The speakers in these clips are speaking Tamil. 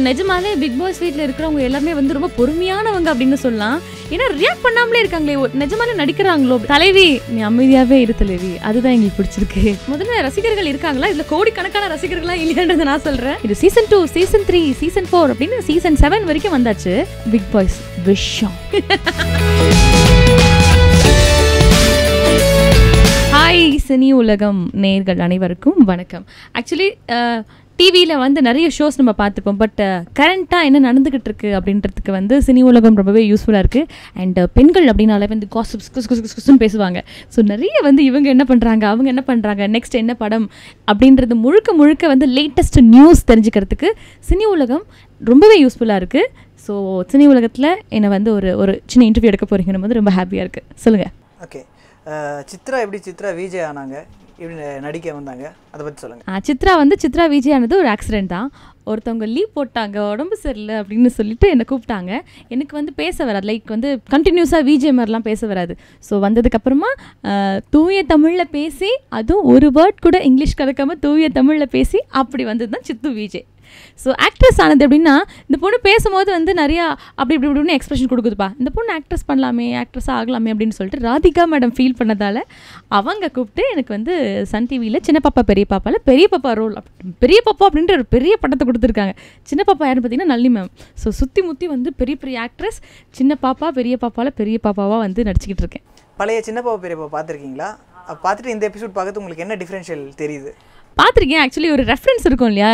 நிஜமாலே பிக் பாஸ் வீட்டில் இருக்கிறவங்க எல்லாமே வந்து ரொம்ப பொறுமையானவங்க அப்படின்னு சொல்லலாம். ஏன்னா ரியாக்ட் பண்ணாமலே இருக்காங்களே, நிஜமாலே நடிக்கிறாங்களோ. தலைவி நீ அமைதியாவே இரு தலைவி, அதுதான் எங்களுக்கு பிடிச்சிருக்கு. முதல்ல ரசிகர்கள் இருக்காங்களா, இதுல கோடிக்கணக்கான ரசிகர்களா இல்லையான்றதை நான் சொல்றேன். இது சீசன் 2, சீசன் 3, சீசன் 4 அப்படின்னு சீசன் 7 வரைக்கும் வந்தாச்சு. பிக் பாஸ் விஷயம். ஹாய் சினி உலகம் நேயர்கள் அனைவருக்கும் வணக்கம். ஆக்சுவலி டிவியில் வந்து நிறைய ஷோஸ் நம்ம பார்த்துப்போம். பட் கரண்ட்டாக என்ன நடந்துக்கிட்டு இருக்கு அப்படின்றதுக்கு வந்து சினி உலகம் ரொம்பவே யூஸ்ஃபுல்லாக இருக்குது. அண்ட் பெண்கள் அப்படின்னாலே வந்து காசிப்ஸ்ன்னு பேசுவாங்க. ஸோ நிறைய வந்து இவங்க என்ன பண்ணுறாங்க, அவங்க என்ன பண்ணுறாங்க, நெக்ஸ்ட் என்ன படம் அப்படின்றது முழுக்க வந்து லேட்டஸ்ட் நியூஸ் தெரிஞ்சுக்கிறதுக்கு சினி உலகம் ரொம்பவே யூஸ்ஃபுல்லாக இருக்குது. ஸோ சினி உலகத்தில் என்னை வந்து ஒரு சின்ன இன்டர்வியூ எடுக்க போகிறீங்கன்னு வந்து ரொம்ப ஹாப்பியாக இருக்குது. சொல்லுங்கள். ஓகே, சித்ரா எப்படி சித்ரா விஜய் ஆனாங்க, எப்படி நடிக்க வந்தாங்க, அதை பற்றி சொல்லுங்கள். சித்ரா விஜய் ஆனது ஒரு ஆக்சிடென்ட் தான். ஒருத்தவங்க லீவ் போட்டாங்க, உடம்பு சரியில்லை அப்படின்னு சொல்லிட்டு என்னை கூப்பிட்டாங்க. எனக்கு வந்து பேச வராது, லைக் வந்து கண்டினியூஸாக விஜய் மாதிரிலாம் பேச வராது. ஸோ வந்ததுக்கப்புறமா தூய தமிழில் பேசி, அதுவும் ஒரு வேர்ட் கூட இங்கிலீஷ் கலக்காமல் தூய தமிழில் பேசி அப்படி வந்தது தான் சித்து விஜய். ஸோ ஆக்ட்ரஸ் ஆனது எப்படின்னா, இந்த பொண்ணு பேசும்போது வந்து நிறையா இப்படின்னு எக்ஸ்பிரஷன் கொடுக்குதுப்பா, இந்த பொண்ணு ஆக்ட்ரஸ் பண்ணலாமே, ஆக்ட்ரஸ் ஆகலாமே அப்படின்னு சொல்லிட்டு ராதிகா மேடம் ஃபீல் பண்ணதால் அவங்க கூப்பிட்டு எனக்கு வந்து சன் டிவியில் சின்ன பாப்பா பெரிய பாப்பாவில் பெரிய பாப்பா ரோல், பெரிய பாப்பா அப்படின்ற ஒரு பெரிய பட்டத்தை கொடுத்துருக்காங்க. சின்ன பாப்பா யாருன்னு பார்த்தீங்கன்னா நல்லி மேம். ஸோ சுற்றி வந்து பெரிய ஆக்ட்ரஸ், சின்ன பாப்பா பெரிய பாப்பாவில் பெரிய பாப்பாவாக வந்து நடிச்சுக்கிட்டு இருக்கேன். பழைய சின்ன பாப்பா பெரிய பாப்பா பார்த்துருக்கீங்களா? பார்த்துட்டு இந்த எபிசோட் பார்க்கறது உங்களுக்கு என்ன டிஃப்ரென்ஷியல் தெரியுது? பார்த்துருக்கேன். ஆக்சுவலி ஒரு ரெஃபரன்ஸ் இருக்கும் இல்லையா,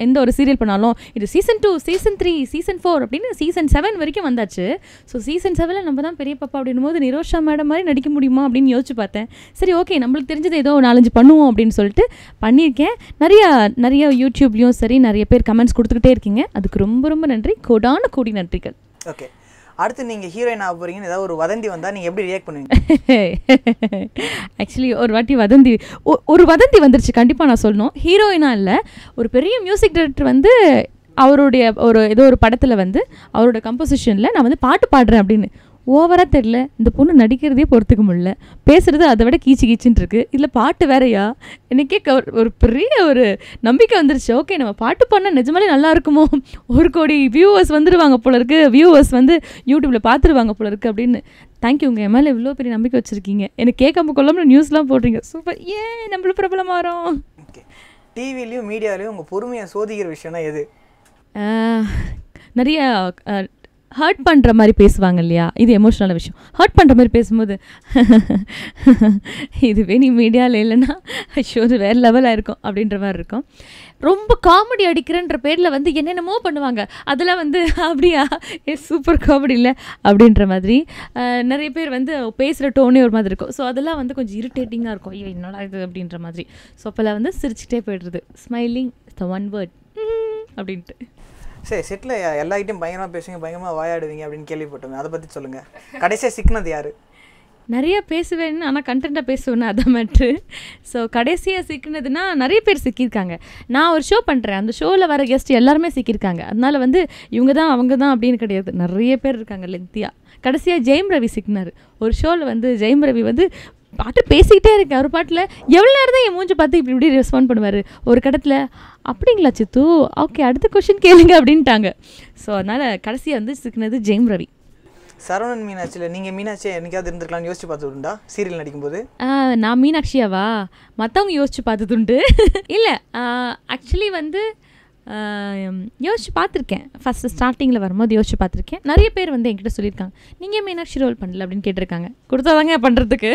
எந்த ஒரு சீரியல் பண்ணாலும் இது சீசன் 2, சீசன் 3, சீசன் 4 அப்படின்னு சீசன் 7 வரைக்கும் வந்தாச்சு. ஸோ சீசன் 7 நம்ம தான் பெரிய பாப்பா அப்படின்னும் போது நிரோஷா மேடம் மாதிரி நடிக்க முடியுமா அப்படின்னு யோசிச்சு பார்த்தேன். சரி ஓகே, நம்மளுக்கு தெரிஞ்சது ஏதோ 4-5 பண்ணுவோம் அப்படின்னு சொல்லிட்டு பண்ணியிருக்கேன். நிறைய யூடியூப்லேயும் சரி நிறைய பேர் கமெண்ட்ஸ் கொடுத்துக்கிட்டே இருக்கீங்க. அதுக்கு ரொம்ப நன்றி, கோடி நன்றிகள். ஓகே, அடுத்து நீங்கள் ஹீரோயின் ஆக போகிறீங்கன்னு ஏதாவது ஒரு வதந்தி வந்தால் நீங்கள் எப்படி ரியாக்ட் பண்ணுவீங்க? ஆக்சுவலி ஒரு வதந்தி வந்துருச்சு, கண்டிப்பாக நான் சொல்லணும். ஹீரோயினாக இல்லை, ஒரு பெரிய மியூசிக் டைரக்டர் வந்து அவருடைய ஏதோ ஒரு படத்தில் வந்து அவரோட கம்போசிஷனில் நான் வந்து பாட்டு பாடுறேன் அப்படின்னு. ஓவராக தெரில, இந்த பொண்ணு நடிக்கிறதே பொறுத்துக்க முடியல, பேசுகிறது அதை விட கீச்சின்னு இருக்குது, இதில் பாட்டு வேறையா, எனக்கே ஒரு பெரிய ஒரு நம்பிக்கை வந்துருச்சு. ஓகே, நம்ம பாட்டு பண்ணால் நிஜமாலே நல்லா இருக்குமோ, 1 கோடி வியூவர்ஸ் வந்துடுவாங்க போல இருக்குது, வியூவர்ஸ் வந்து யூடியூப்பில் பார்த்துருவாங்க போல இருக்குது அப்படின்னு. தேங்க்யூங்க, என் மேலே இவ்வளோ பெரிய நம்பிக்கை வச்சுருக்கீங்க. எனக்கு கேட்காம கொள்ளாமல் நியூஸ்லாம் போடுறீங்க, சூப்பர். ஏன் நம்மளும் பிரபலமாக வரோம். ஓகே, டிவிலையும் மீடியாலையும் உங்கள் பொறுமையை சோதிக்கிற விஷயம்னா எது? நிறைய ஹர்ட் பண்ணுற மாதிரி பேசுவாங்க இல்லையா, இது எமோஷ்னலான விஷயம். ஹர்ட் பண்ணுற மாதிரி பேசும்போது இதுவே நீ மீடியாவில் இல்லைன்னா ஷோ வேறு லெவலாக இருக்கும் அப்படின்ற மாதிரி இருக்கும். ரொம்ப காமெடி அடிக்கிறன்ற பேரில் வந்து என்னென்னமோ பண்ணுவாங்க, அதெல்லாம் வந்து அப்படியா சூப்பர் காமெடி இல்லை அப்படின்ற மாதிரி. நிறைய பேர் வந்து பேசுகிற டோனே ஒரு மாதிரி இருக்கும். ஸோ அதெல்லாம் வந்து கொஞ்சம் இரிட்டேட்டிங்காக இருக்கும், ஐயோ என்னடா இது அப்படின்ற மாதிரி. ஸோ அப்போல்லாம் வந்து சிரிச்சுட்டே போய்டுறது, ஸ்மைலிங் த ஒன் வேர்ட் அப்படின்ட்டு. சரி, செட்டில் எல்லா ஐட்டம் பயங்கரமாக பேசுவீங்க, பயங்கரமாக வாயாடுவீங்க அப்படின்னு கேள்விப்பட்டோங்க, அதை பற்றி சொல்லுங்கள். கடைசியாக சிக்கினது யார்? நிறைய பேசுவேன்னு, ஆனால் கண்டென்ட்டாக பேசுவேன்னு அதை மேட்ரு. ஸோ கடைசியாக சிக்கினதுன்னா நிறைய பேர் சிக்கியிருக்காங்க. நான் ஒரு ஷோ பண்ணுறேன், அந்த ஷோவில் வர கெஸ்ட் எல்லாருமே சிக்கியிருக்காங்க. அதனால் வந்து இவங்க தான் அவங்க தான் அப்படின்னு கிடையாது, நிறைய பேர் இருக்காங்க லென்த்தியாக. கடைசியாக ஜெயம் ரவி சிக்கினார். ஒரு ஷோவில் வந்து ஜெயம் ரவி வந்து பாட்டு பேசிக்கிட்டே இருக்கேன், ஒரு பாட்டில் எவ்வளோ நேரம் தான் என் மூஞ்சி பார்த்து இப்படி ரெஸ்பாண்ட் பண்ணுவார். ஒரு கடத்தில் அப்படிங்களா சித்து, ஓகே அடுத்த கொஷின் கேளுங்க அப்படின்ட்டாங்க. ஸோ அதனால் கடைசியாக வந்து சிக்கினது ஜெயம் ரவி. சரவணன் மீனாட்சியில் நீங்கள் மீனாட்சியை என்னைக்காவது இருந்திருக்கலாம்னு யோசிச்சு பார்த்துருந்தா சீரியல் நடிக்கும்போது? நான் மீனாட்சியாவா மற்றவங்க யோசிச்சு பார்த்ததுண்டு இல்லை. ஆக்சுவலி வந்து யோசிச்சு பார்த்துருக்கேன், ஃபஸ்ட்டு ஸ்டார்டிங்கில் வரும்போது யோசிச்சு பார்த்துருக்கேன். நிறைய பேர் வந்து என்கிட்ட சொல்லியிருக்காங்க, நீங்கள் மீனாட்சி ரோல் பண்ணல அப்படின்னு கேட்டிருக்காங்க. கொடுத்தாதாங்க பண்ணுறதுக்கு.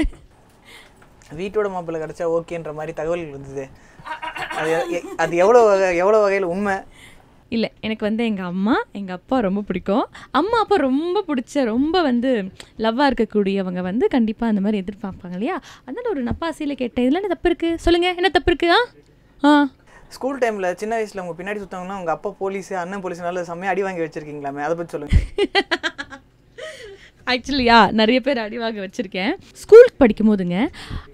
வீட்டோட மாப்பிள்ளை கிடச்சா ஓகேன்ற மாதிரி தகவல்கள் வந்தது, அது எவ்வளோ வகையில் உண்மை? இல்லை, எனக்கு வந்து எங்கள் அம்மா எங்கள் அப்பா ரொம்ப பிடிக்கும். அம்மா அப்பா ரொம்ப பிடிச்ச, ரொம்ப வந்து லவ்வாக இருக்கக்கூடியவங்க வந்து கண்டிப்பாக அந்த மாதிரி எதிர்பார்ப்பாங்க இல்லையா. அதனால் ஒரு நப்பாசையில் கேட்டேன், இதில் என்ன தப்பு இருக்குது சொல்லுங்கள், என்ன தப்பு இருக்குது? ஸ்கூல் டைமில் சின்ன வயசில் உங்கள் பின்னாடி சுற்றவங்கன்னா உங்கள் அப்பா போலீஸு அண்ணன் போலீஸ்னால செம்மையாக அடி வாங்கி வச்சுருக்கீங்களாமே, அதை பற்றி சொல்லுங்கள். ஆக்சுவலியா நிறைய பேர் அடிவாக வச்சுருக்கேன். ஸ்கூலுக்கு படிக்கும் போதுங்க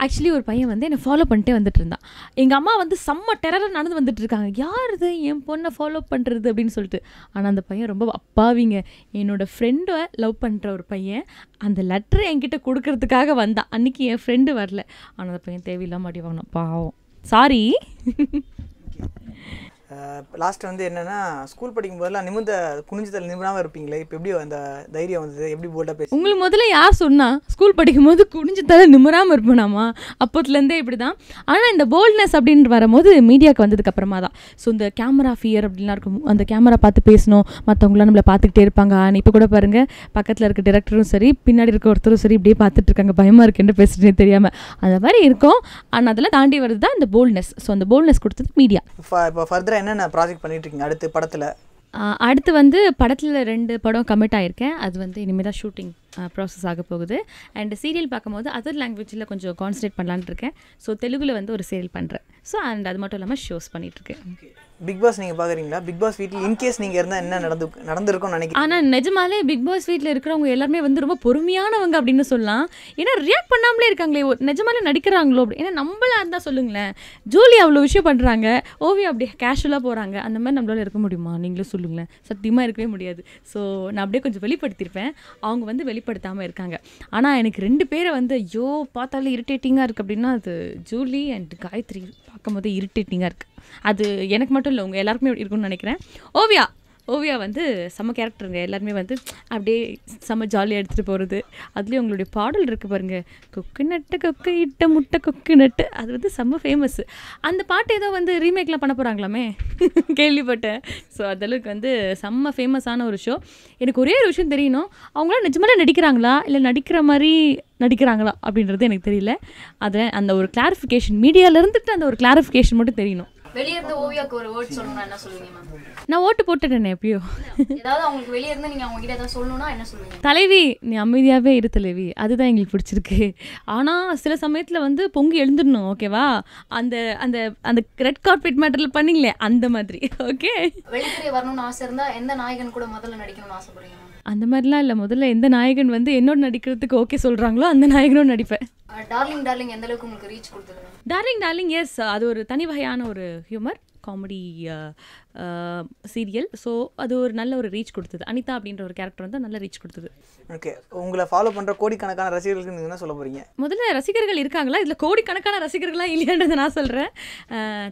ஆக்சுவலி ஒரு பையன் வந்து என்னை ஃபாலோ பண்ணிட்டே வந்துட்டு இருந்தான். எங்கள் அம்மா வந்து செம்ம டெரராக நடந்து வந்துட்டு இருக்காங்க, யார் இது என் பொண்ணை ஃபாலோ பண்ணுறது அப்படின்னு சொல்லிட்டு. ஆனால் அந்த பையன் ரொம்ப அப்பாவிங்க, என்னோடய ஃப்ரெண்டை லவ் பண்ணுற ஒரு பையன் அந்த லெட்டரை என்கிட்ட கொடுக்கறதுக்காக வந்தான். அன்றைக்கி என் ஃப்ரெண்டு வரல, ஆனால் அந்த பையன் தேவையில்லாமல் அடி வாங்கினான், பாவம். சாரி. லாஸ்ட் வந்து என்னன்னா ஸ்கூல் படிக்கும் போதெல்லாம் குனிஞ்சு தலை நிமிராமல் இருப்பீங்களே, இப்போ எப்படி அந்த தைரியம் வந்தது, எப்படி போல்டாக பேசி? உங்களுக்கு முதல்ல யார் சொன்னா ஸ்கூல் படிக்கும்போது குனிஞ்சு தலை நிமிராமல் இருப்பேனாமா? அப்போத்துலேருந்தே இப்படி தான். ஆனால் இந்த போல்ட்னஸ் அப்படின்னு வரும்போது மீடியாவுக்கு வந்ததுக்கு அப்புறமா தான். ஸோ இந்த கேமரா ஃபியர் அப்படின்லாம் இருக்கும், அந்த கேமரா பார்த்து பேசணும், மற்றவங்களாம் நம்மளை பார்த்துக்கிட்டே இருப்பாங்க. ஆனால் இப்போ கூட பாருங்கள், பக்கத்தில் இருக்க டிரெக்டரும் சரி பின்னாடி இருக்க ஒருத்தரும் சரி இப்படியே பார்த்துட்டு இருக்காங்க, பயமாக இருக்கு என்ன பேசுகிறேன்னு தெரியாமல், அந்த மாதிரி இருக்கும். ஆனால் அதெல்லாம் தாண்டி வருது தான் இந்த போல்ட்னஸ். ஸோ அந்த போல்ட்னஸ் கொடுத்தது மீடியா. இப்போ ஃபர்தராக என்னென்ன ப்ராஜெக்ட் பண்ணிட்டு இருக்கீங்க அடுத்து படத்தில்? அடுத்து வந்து படத்தில் 2 படம் கமிட் ஆகியிருக்கேன். அது வந்து இனிமேல் தான் ஷூட்டிங் ப்ராசஸ் ஆக போகுது. அண்ட் சீரியல் பார்க்கும்போது அதர் லாங்குவேஜில் கொஞ்சம் கான்சன்ட்ரேட் பண்ணலான்னு இருக்கேன். ஸோ தெலுங்கில் வந்து ஒரு சீரியல் பண்ணுறேன். ஸோ அண்ட் அது மட்டும் இல்லாமல் ஷோஸ் பண்ணிகிட்ருக்கேன். பிக் பாஸ் நீங்கள் பார்க்குறீங்களா? பிக் பாஸ் வீட்டில் இன்கேஸ் நீங்கள் இருந்தால் என்ன நடந்திருக்கும்னு நினைக்கிறேன். ஆனால் நிஜமாலே பிக் பாஸ் வீட்டில் இருக்கிறவங்க எல்லாருமே வந்து ரொம்ப பொறுமையானவங்க அப்படின்னு சொல்லலாம். ஏன்னா ரியாக்ட் பண்ணாமலே இருக்காங்களே, நிஜமாலே நடிக்கிறாங்களோ அப்படி. ஏன்னா நம்மளா இருந்தால் சொல்லுங்களேன், ஜூலி அவ்வளோ விஷயம் பண்ணுறாங்க, ஓவியா அப்படி கேஷுவலாக போகிறாங்க, அந்த மாதிரி நம்மளால இருக்க முடியுமா? நீங்களும் சொல்லுங்களேன். சத்தியமாக இருக்கவே முடியாது. ஸோ நான் அப்படியே கொஞ்சம் வெளிப்படுத்தியிருப்பேன், அவங்க வந்து வெளிப்படுத்தாமல் இருக்காங்க. ஆனால் எனக்கு 2 பேரை வந்து ஐயோ பார்த்தாலே இரிட்டேட்டிங்காக இருக்குது அப்படின்னா அது ஜூலி அண்ட் காயத்ரி. பார்க்கும் போதே இரிட்டேட்டிங்காக இருக்குது. அது எனக்கு மட்டும் இல்லை, உங்கள் எல்லாருக்குமே இருக்குன்னு நினைக்கிறேன். ஓவியா வந்து செம்ம கேரக்டருங்க. எல்லாருமே வந்து அப்படியே செம்ம ஜாலியாக எடுத்துகிட்டு போகிறது. அதுலேயும் உங்களுடைய பாடல் இருக்குது பாருங்கள், கொக்கு நட்டு கொக்கு இட்ட முட்டை கொக்கு நட்டு, அது வந்து செம்ம ஃபேமஸ்ஸு. அந்த பாட்டு ஏதோ வந்து ரீமேக்லாம் பண்ண போகிறாங்களாமே கேள்விப்பட்டேன். ஸோ அதளவுக்கு வந்து செம்ம ஃபேமஸான ஒரு ஷோ. எனக்கு ஒரே ஒரு விஷயம் தெரியணும், அவங்களாம் நிஜமாலே நடிக்கிறாங்களா இல்லை நடிக்கிற மாதிரி நடிக்கிறாங்களா அப்படின்றது எனக்கு தெரியல. அதில் அந்த ஒரு கிளாரிஃபிகேஷன், மீடியாவில் இருந்துட்டு அந்த ஒரு கிளாரிஃபிகேஷன் மட்டும் தெரியணும். வெளிய இருந்து ஓவியாக்கு ஒரு வேர்ட் சொல்லணும்னா என்ன சொல்லுவீங்க மேம்? நான் ஓட்டு போட்டுட்டேனே எப்பயோ. ஏதாவது அவங்களுக்கு வெளிய இருந்து நீங்க அவங்க கிட்ட ஏதாவது சொல்லணும்னா என்ன சொல்லுவீங்க? தலைவி நீ அமைதியாகவே இரு தலைவி, அதுதான் எங்களுக்கு பிடிச்சிருக்கு. ஆனால் சில சமயத்தில் வந்து பொங்கி எழுந்துடணும், ஓகேவா? அந்த அந்த அந்த ரெட் கார்பெட் மேட்டரில் பண்ணிங்களே அந்த மாதிரி. ஓகே, வெளியே வரணும்னு ஆசை இருந்தால் எந்த நாயகன் கூட முதல்ல நடிக்கணும்னு ஆசைப்படுறீங்க? அந்த மாதிரிலாம் இல்லை, முதல்ல எந்த நாயகன் வந்து என்னோட நடிக்கிறதுக்கு ஓகே சொல்கிறாங்களோ அந்த நாயகனோட நடிப்பேன். டார்லிங் எந்த அளவுக்கு உங்களுக்கு ரீச் கொடுத்தது? டார்லிங் எஸ், அது ஒரு தனி வகையான ஒரு ஹியூமர் காமெடி சீரியல். ஸோ அது ஒரு நல்ல ஒரு ரீச் கொடுத்தது. அனிதா அப்படின்ற ஒரு கேரக்டர் வந்து நல்ல ரீச் கொடுத்தது. ஓகே, உங்களை ஃபாலோ பண்ணுற கோடிக்கணக்கான ரசிகர்களுக்கு நீங்கள் என்ன சொல்ல போகிறீங்க? முதல்ல ரசிகர்கள் இருக்காங்களா, இதில் கோடிக்கணக்கான ரசிகர்களாக இல்லையான்றதை நான் சொல்கிறேன்.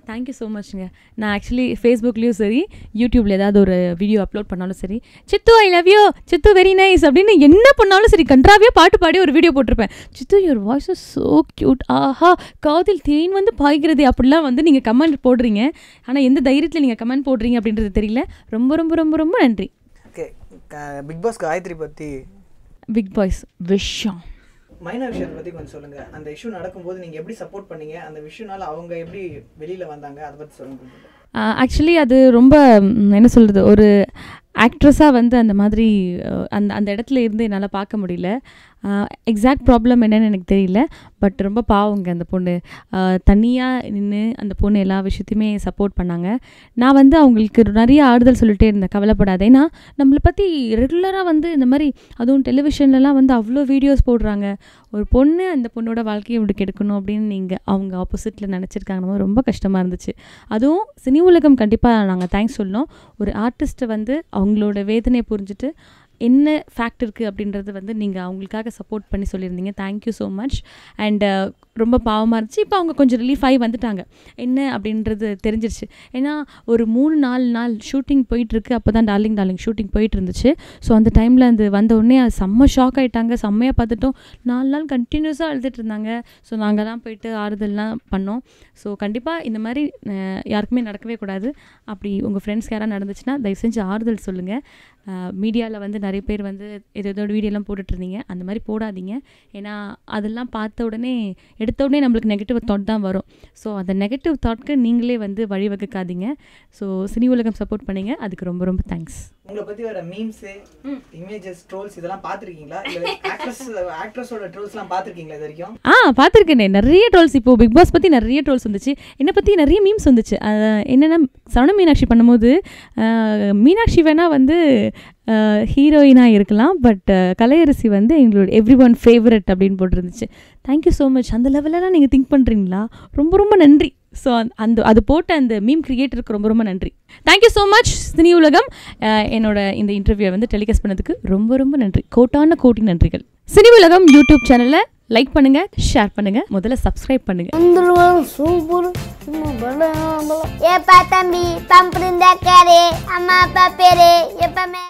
தேங்க்யூ ஸோ மச்ங்க. நான் ஆக்சுவலி ஃபேஸ்புக்லேயும் சரி யூடியூப்பில் ஏதாவது ஒரு வீடியோ அப்லோட் பண்ணாலும் சரி, Sidhu I love you, Sidhu very nice அப்படின்னு என்ன பண்ணாலும் சரி, கன்றாவே பாட்டு பாடி ஒரு வீடியோ போட்டிருப்பேன். Sidhu your voice is so cute, ஆஹா காதில் தேன் வந்து பாய்கிறது அப்படிலாம் வந்து நீங்கள் கமெண்ட் போடுறீங்க. ஆனால் எந்த தைரியத்தில் நீங்கள் கமெண்ட் போடுறீங்க அப்படின்றது தெரியல. ரொம்ப ரொம்ப ரொம்ப ரொம்ப நன்றி. ஓகே, பிக் பாஸ் காயத்ரி பற்றி, பிக் பாஸ் விஷயம் மைனா விஷயத்தை பற்றி கொஞ்சம் சொல்லுங்கள். அந்த இஷ்யூ நடக்கும்போது நீங்கள் எப்படி சப்போர்ட் பண்ணீங்க, அந்த விஷயனால அவங்க எப்படி வெளியில் வந்தாங்க, அதை பற்றி சொல்லுங்கள். ஆக்சுவலி அது ரொம்ப என்ன சொல்கிறது, ஒரு ஆக்ட்ரஸாக வந்து அந்த மாதிரி அந்த இடத்துல இருந்து என்னால் பார்க்க முடியல. எக்ஸாக்ட் ப்ராப்ளம் என்னன்னு எனக்கு தெரியல. பட் ரொம்ப பாவங்க அந்த பொண்ணு. தனியாக நின்று அந்த பொண்ணு எல்லா விஷயத்தையுமே சப்போர்ட் பண்ணாங்க. நான் வந்து அவங்களுக்கு நிறைய ஆறுதல் சொல்லிட்டே இருந்தேன், கவலைப்படாத. ஏன்னா நம்மளை பற்றி ரெகுலராக வந்து இந்த மாதிரி அதுவும் டெலிவிஷன்லலாம் வந்து அவ்வளோ வீடியோஸ் போடுறாங்க. ஒரு பொண்ணு அந்த பொண்ணோட வாழ்க்கையை இப்படி கெடுக்கணும் அப்படின்னு அவங்க ஆப்போசிட்டில் நினச்சிருக்காங்க. ரொம்ப கஷ்டமாக இருந்துச்சு. அதுவும் சினி உலகம் கண்டிப்பாக நாங்கள் தேங்க்ஸ் சொல்லணும். ஒரு ஆர்டிஸ்ட்டை வந்து அவங்களோட வேதனையை புரிஞ்சுட்டு என்ன ஃபேக்ட் இருக்குது அப்படின்றது வந்து நீங்கள் அவங்களுக்காக சப்போர்ட் பண்ணி சொல்லியிருந்தீங்க. Thank you so much. அண்ட் ரொம்ப பாவமாக இருந்துச்சு. இப்போ அவங்க கொஞ்சம் ரிலீஃப் ஆகி வந்துட்டாங்க. என்ன அப்படின்றது தெரிஞ்சிருச்சு. ஏன்னா ஒரு 3-4 நாள் ஷூட்டிங் போயிட்டுருக்கு. அப்போ தான் டார்லிங் ஷூட்டிங் போயிட்டு இருந்துச்சு. ஸோ அந்த டைமில் அந்த வந்த உடனே செம்ம ஷாக் ஆகிட்டாங்க. செம்மையாக பார்த்துட்டோம். 4 நாள் கண்டினியூஸாக அழுதுட்டு இருந்தாங்க. ஸோ நாங்கள் தான் போயிட்டு ஆறுதல்லாம் பண்ணோம். ஸோ கண்டிப்பாக இந்த மாதிரி யாருக்குமே நடக்கவே கூடாது. அப்படி உங்கள் ஃப்ரெண்ட்ஸ் யாராவது நடந்துச்சுன்னா தயவு செஞ்சு ஆறுதல் சொல்லுங்கள். மீடியாவில் வந்து நிறைய பேர் வந்து ஏதோ வீடியோலாம் போட்டுட்ருந்தீங்க, அந்த மாதிரி போடாதீங்க. ஏன்னா அதெல்லாம் பார்த்த உடனே எடுத்த உடனே நம்மளுக்கு நெகட்டிவ் தாட் தான் வரும். ஸோ அந்த நெகட்டிவ் தாட்க்கு நீங்களே வந்து வழிவகுக்காதீங்க. ஸோ சினி உலகம் சப்போர்ட் பண்ணிங்க, அதுக்கு ரொம்ப ரொம்ப தேங்க்ஸ். உங்களை பற்றி வர மீம்ஸு, இமேஜஸ், ட்ரோல்ஸ் இதெல்லாம் பார்த்துருக்கீங்களா? இல்லை ஆக்ட்ரஸோட ட்ரோல்ஸ்லாம் பார்த்துருக்கீங்களா இது வரைக்கும்? பார்த்துருக்கேனே, நிறைய ட்ரோல்ஸ். இப்போது பிக் பாஸ் பற்றி நிறைய ட்ரோல்ஸ் வந்துச்சு. என்னை பற்றி நிறைய மீம்ஸ் வந்துச்சு. என்னென்னா சரவண மீனாட்சி பண்ணும்போது மீனாட்சி வேணால் வந்து ஹீரோயினாக இருக்கலாம், பட் கலையரசி வந்து எங்களோட எவ்ரி ஒன் ஃபேவரட் அப்படின்னு போட்டிருந்துச்சு. Thank you so much. அந்த லெவலெல்லாம் நீங்கள் திங்க் பண்ணுறீங்களா? ரொம்ப ரொம்ப நன்றி. ஸோ அது போட்ட அந்த மீம் கிரியேட்டருக்கு ரொம்ப ரொம்ப நன்றி. Thank you so much. சினி உலகம் என்னோட இந்த இன்டர்வியூவை வந்து டெலிகாஸ்ட் பண்ணதுக்கு ரொம்ப ரொம்ப நன்றி. கோட்டான கோட்டி நன்றிகள். சினி உலகம் யூடியூப் சேனலை லைக் பண்ணுங்க, ஷேர் பண்ணுங்க, முதல்ல சப்ஸ்கிரைப் பண்ணுங்க. சூப்பர். ஏப்பா தம்பி பம்பு இருந்தா கேரு, அம்மா அப்பா பேரு எப்பமே